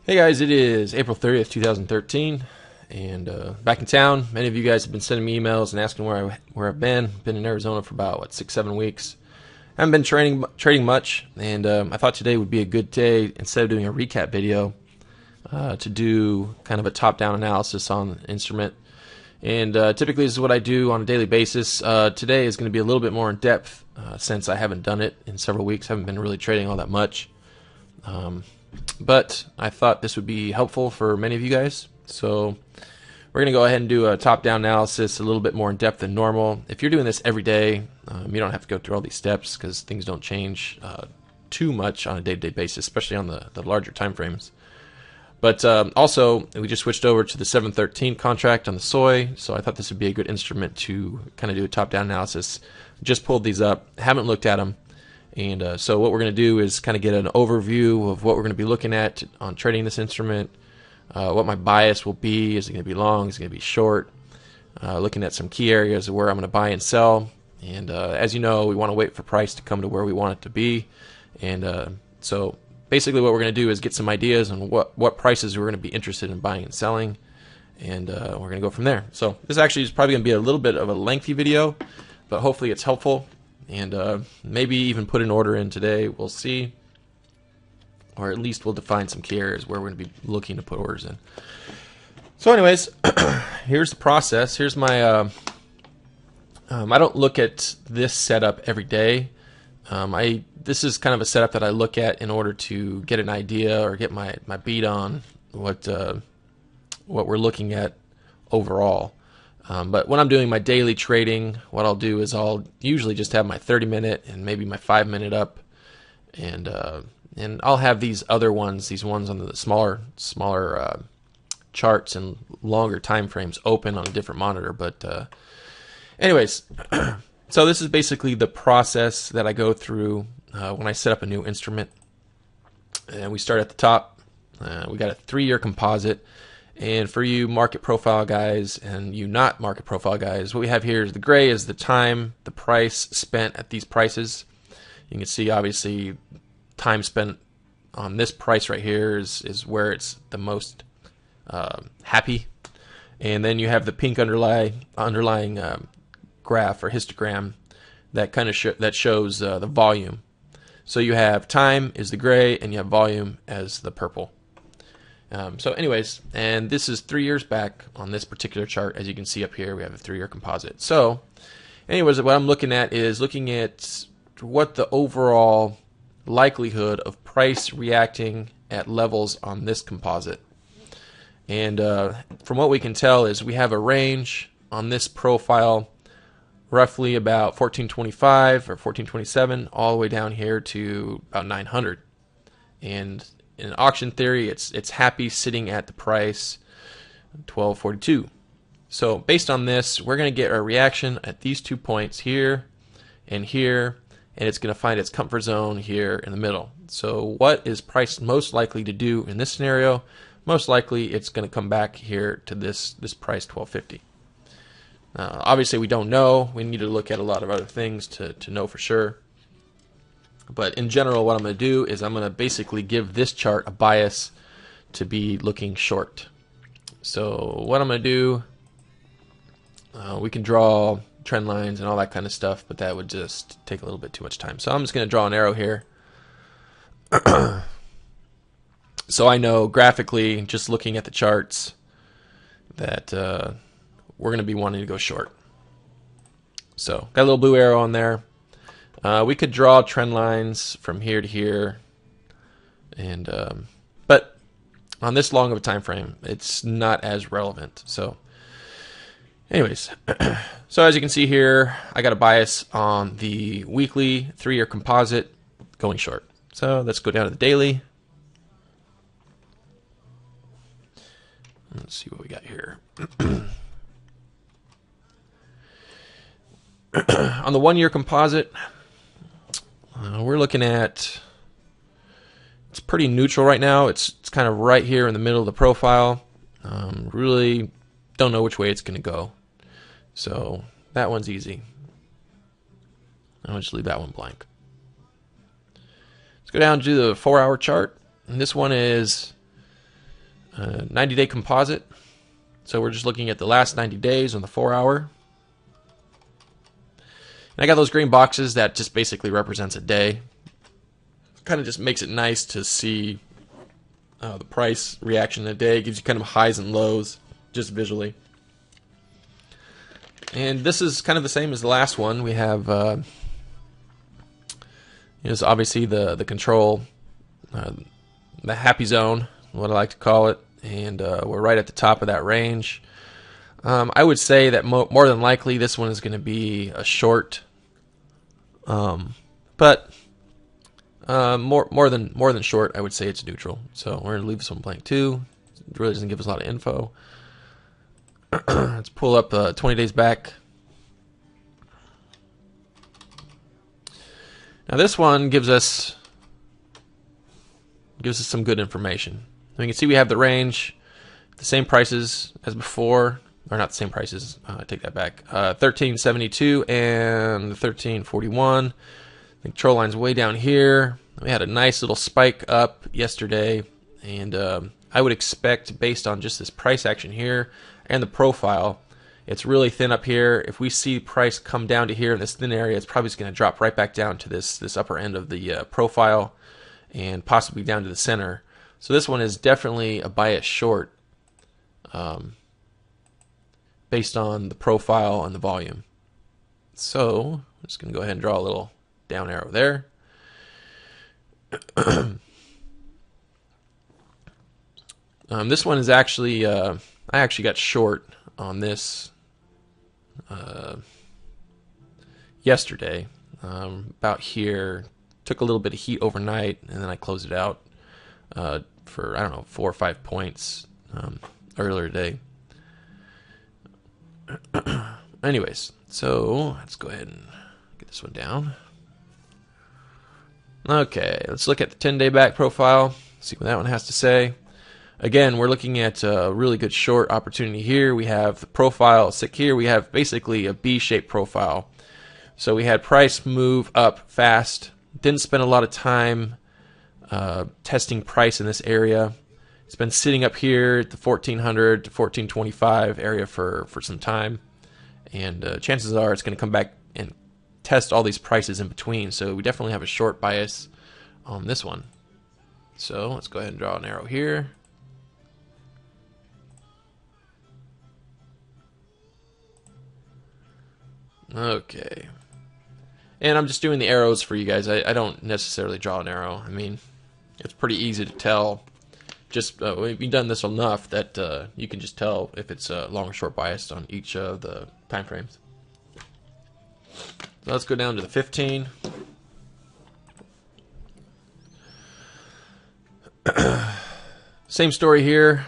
Hey guys, it is April 30th, 2013, and back in town. Many of you guys have been sending me emails and asking where I've been. Been in Arizona for about 6-7 weeks. Haven't been trading much, and I thought today would be a good day, instead of doing a recap video, to do kind of a top-down analysis on the instrument. And typically this is what I do on a daily basis. Today is going to be a little bit more in depth, since I haven't done it in several weeks. Haven't been really trading all that much. But I thought this would be helpful for many of you guys. So we're going to go ahead and do a top-down analysis a little bit more in depth than normal. If you're doing this every day, you don't have to go through all these steps because things don't change too much on a day-to-day basis, especially on the larger time frames. But also, we just switched over to the 713 contract on the soy, so I thought this would be a good instrument to kind of do a top-down analysis. Just pulled these up, haven't looked at them. And so what we're going to do is kind of get an overview of what we're going to be looking at on trading this instrument, what my bias will be. Is it going to be long? Is it going to be short? Looking at some key areas of where I'm going to buy and sell. And as you know, we want to wait for price to come to where we want it to be. And so basically what we're going to do is get some ideas on what prices we're going to be interested in buying and selling. And we're going to go from there. So this actually is probably going to be a little bit of a lengthy video, but hopefully it's helpful. And maybe even put an order in today. We'll see. Or at least we'll define some key areas where we're going to be looking to put orders in. So anyways, here's the process. Here's my... I don't look at this setup every day. This is kind of a setup that I look at in order to get an idea or get my beat on what we're looking at overall. But when I'm doing my daily trading, what I'll do is I'll usually just have my 30-minute and maybe my 5-minute up, and I'll have these other ones, these ones on the smaller charts and longer time frames open on a different monitor. But anyways, so this is basically the process that I go through when I set up a new instrument. And we start at the top. We got a 3-year composite. And for you market profile guys and you not market profile guys, what we have here is the gray is the time, the price spent at these prices. You can see obviously time spent on this price right here is where it's the most happy. And then you have the pink underlying graph or histogram that kind of that shows the volume. So you have time is the gray and you have volume as the purple. So anyways, and this is 3 years back on this particular chart. As you can see up here, we have a 3-year composite. So anyways, what I'm looking at is looking at what the overall likelihood of price reacting at levels on this composite. And from what we can tell is we have a range on this profile roughly about 1425 or 1427 all the way down here to about 900. And in auction theory, it's happy sitting at the price 1242. So based on this, we're going to get a reaction at these 2 points here, and it's going to find its comfort zone here in the middle. So what is price most likely to do in this scenario? Most likely it's going to come back here to this price 1250. Obviously we don't know. We need to look at a lot of other things to know for sure. But in general, what I'm going to do is I'm going to basically give this chart a bias to be looking short. So what I'm going to do, we can draw trend lines and all that kind of stuff, but that would just take a little bit too much time. So I'm just going to draw an arrow here. So I know graphically, just looking at the charts, that we're going to be wanting to go short. So got a little blue arrow on there. We could draw trend lines from here to here, and but on this long of a time frame, it's not as relevant. So anyways, so as you can see here, I got a bias on the weekly 3-year composite going short. So let's go down to the daily. Let's see what we got here. On the 1-year composite, we're looking at, it's pretty neutral right now. It's kind of right here in the middle of the profile. Really don't know which way it's going to go. So that one's easy. I'll just leave that one blank. Let's go down to the 4-hour chart. And this one is 90-day composite. So we're just looking at the last 90 days on the 4-hour. And I got those green boxes that just basically represents a day. Kind of just makes it nice to see the price reaction in a day. It gives you kind of highs and lows just visually. And this is kind of the same as the last one. We have is obviously the control, the happy zone, what I like to call it, and we're right at the top of that range. I would say that more than likely this one is going to be a short, but more than short, I would say it's neutral. So we're going to leave this one blank too. It really doesn't give us a lot of info. Let's pull up 20 days back. Now this one gives us some good information. We can see we have the range, the same prices as before, or not the same prices. I take that back. 1372 and 1341. The control line's way down here. We had a nice little spike up yesterday, and I would expect, based on just this price action here and the profile, it's really thin up here. If we see price come down to here in this thin area, it's probably just going to drop right back down to this upper end of the profile and possibly down to the center. So this one is definitely a bias short based on the profile and the volume. So I'm just going to go ahead and draw a little down arrow there. This one is actually, I actually got short on this yesterday, about here. Took a little bit of heat overnight, and then I closed it out for, I don't know, 4 or 5 points earlier today. Anyways, so let's go ahead and get this one down. Okay, let's look at the 10-day back profile, see what that one has to say. Again, we're looking at a really good short opportunity here. We have the profile sick here. We have basically a B-shaped profile. So we had price move up fast. Didn't spend a lot of time testing price in this area. It's been sitting up here at the 1400 to 1425 area for some time. And chances are it's going to come back and test all these prices in between. So we definitely have a short bias on this one. So let's go ahead and draw an arrow here. Okay. And I'm just doing the arrows for you guys. I don't necessarily draw an arrow. I mean, it's pretty easy to tell. Just we've done this enough that you can just tell if it's long or short biased on each of the time frames. So let's go down to the 15. Same story here.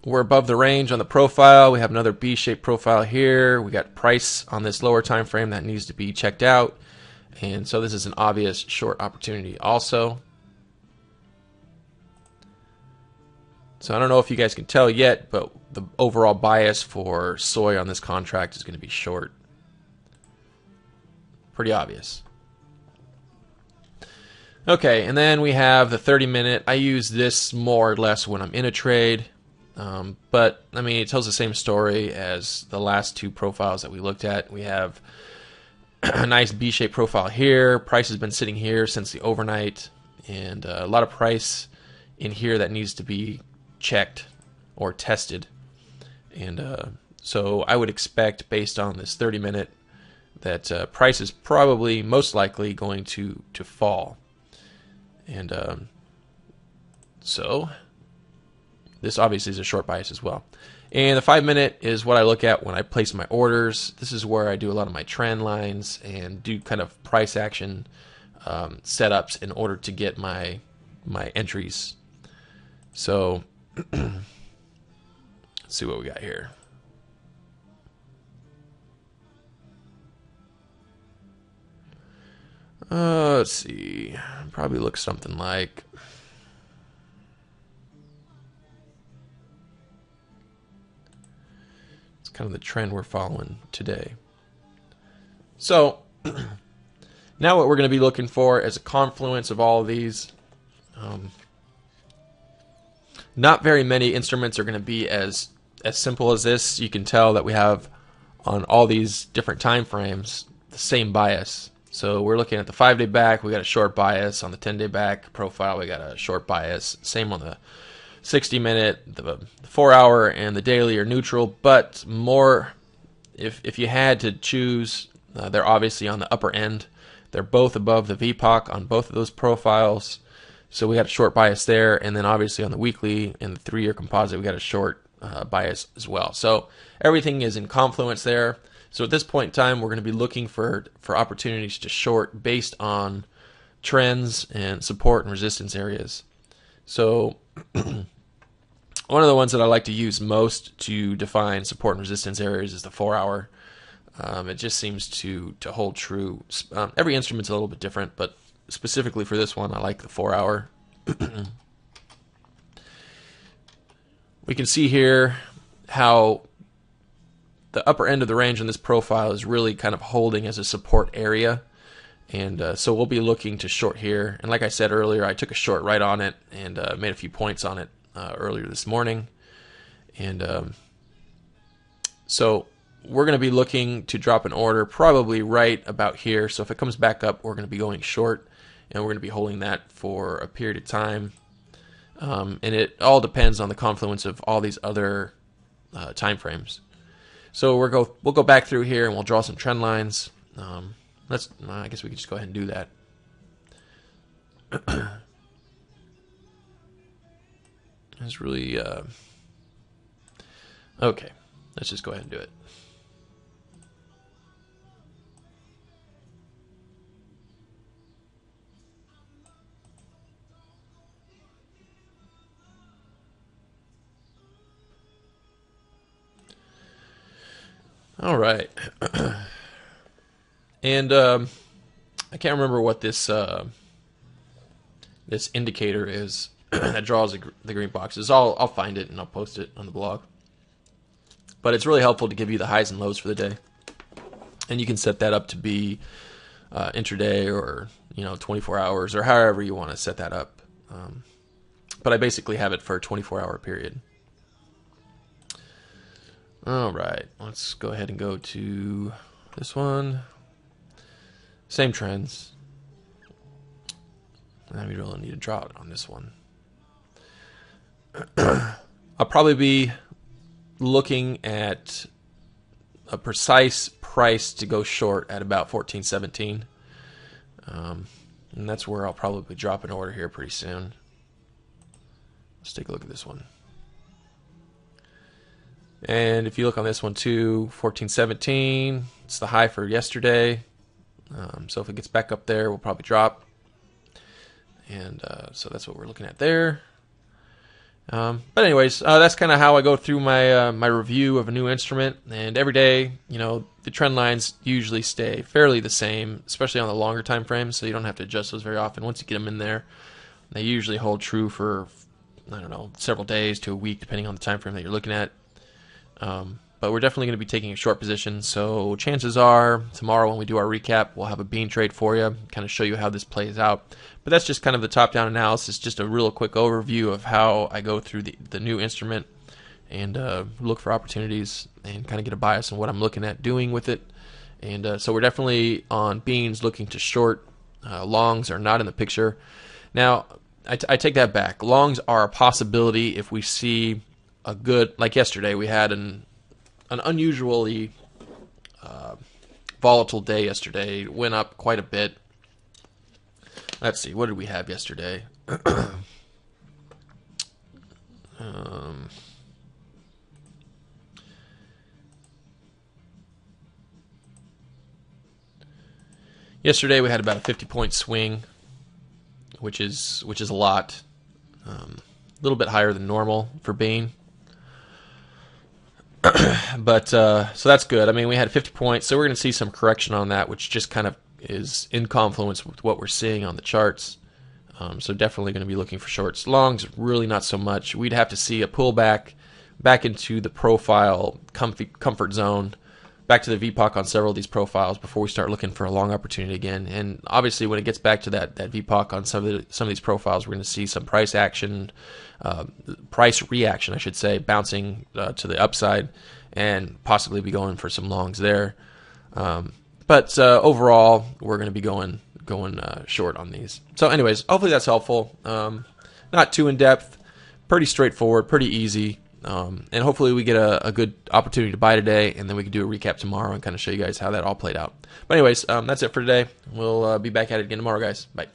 We're above the range on the profile. We have another B-shaped profile here. We got price on this lower time frame that needs to be checked out. And so this is an obvious short opportunity also. So I don't know if you guys can tell yet, but the overall bias for soy on this contract is going to be short. Pretty obvious. Okay, and then we have the 30-minute. I use this more or less when I'm in a trade. But, I mean, it tells the same story as the last two profiles that we looked at. We have a nice B-shaped profile here. Price has been sitting here since the overnight. And a lot of price in here that needs to be checked or tested. And so I would expect, based on this 30-minute, that price is probably most likely going to fall. And so this obviously is a short bias as well. And the 5-minute is what I look at when I place my orders. This is where I do a lot of my trend lines and do kind of price action setups in order to get my entries. So let's see what we got here. Let's see. Probably looks something like. It's kind of the trend we're following today. So now what we're going to be looking for is a confluence of all of these. Not very many instruments are going to be as simple as this. You can tell that we have on all these different time frames the same bias. So we're looking at the 5-day back, we got a short bias. On the 10-day back profile, we got a short bias. Same on the 60-minute, the 4-hour, and the daily are neutral. But more, if you had to choose, they're obviously on the upper end. They're both above the VPOC on both of those profiles. So we got a short bias there, and then obviously on the weekly and the 3-year composite, we got a short bias as well. So everything is in confluence there. So at this point in time, we're going to be looking for opportunities to short based on trends and support and resistance areas. So one of the ones that I like to use most to define support and resistance areas is the 4-hour. It just seems to hold true. Every instrument's a little bit different, but specifically for this one, I like the 4-hour. We can see here how the upper end of the range on this profile is really kind of holding as a support area. And so we'll be looking to short here. And like I said earlier, I took a short right on it and made a few points on it earlier this morning. And so we're going to be looking to drop an order probably right about here. So if it comes back up, we're going to be going short, and we're going to be holding that for a period of time. And it all depends on the confluence of all these other time frames. So we'll go back through here and we'll draw some trend lines. I guess we could just go ahead and do that. It's really okay. Let's just go ahead and do it. All right. And I can't remember what this this indicator is that draws the green boxes. I'll find it and I'll post it on the blog. But it's really helpful to give you the highs and lows for the day, and you can set that up to be intraday or 24 hours or however you want to set that up. But I basically have it for a 24-hour period. All right, let's go ahead and go to this one. Same trends. And we really need to draw it on this one. I'll probably be looking at a precise price to go short at about 14.17. And that's where I'll probably drop an order here pretty soon. Let's take a look at this one. And if you look on this one too, 14.17, it's the high for yesterday. So if it gets back up there, we'll probably drop. And so that's what we're looking at there. But anyways, that's kind of how I go through my my review of a new instrument. And every day, the trend lines usually stay fairly the same, especially on the longer time frames. So you don't have to adjust those very often. Once you get them in there, they usually hold true for, I don't know, several days to a week, depending on the time frame that you're looking at. But we're definitely going to be taking a short position, so chances are tomorrow when we do our recap, we'll have a bean trade for you, kind of show you how this plays out. But that's just kind of the top-down analysis, just a real quick overview of how I go through the new instrument and look for opportunities and kind of get a bias on what I'm looking at doing with it. And so we're definitely on beans looking to short. Longs are not in the picture. Now, I take that back. Longs are a possibility if we see a good, like yesterday, we had an unusually volatile day yesterday. It went up quite a bit. Let's see, what did we have yesterday? Yesterday we had about a 50-point swing, which is a lot. A little bit higher than normal for bean. But so that's good. I mean, we had 50 points, so we're going to see some correction on that, which just kind of is in confluence with what we're seeing on the charts. So definitely going to be looking for shorts. Longs, really not so much. We'd have to see a pullback back into the profile comfort zone back to the VPOC on several of these profiles before we start looking for a long opportunity again. And obviously, when it gets back to that VPOC on some of these profiles, we're going to see some price action, price reaction, I should say, bouncing to the upside, and possibly be going for some longs there. But overall, we're going to be going short on these. So, anyways, hopefully that's helpful. Not too in depth, pretty straightforward, pretty easy. And hopefully we get a good opportunity to buy today, and then we can do a recap tomorrow and kind of show you guys how that all played out. But anyways, that's it for today. We'll be back at it again tomorrow, guys. Bye.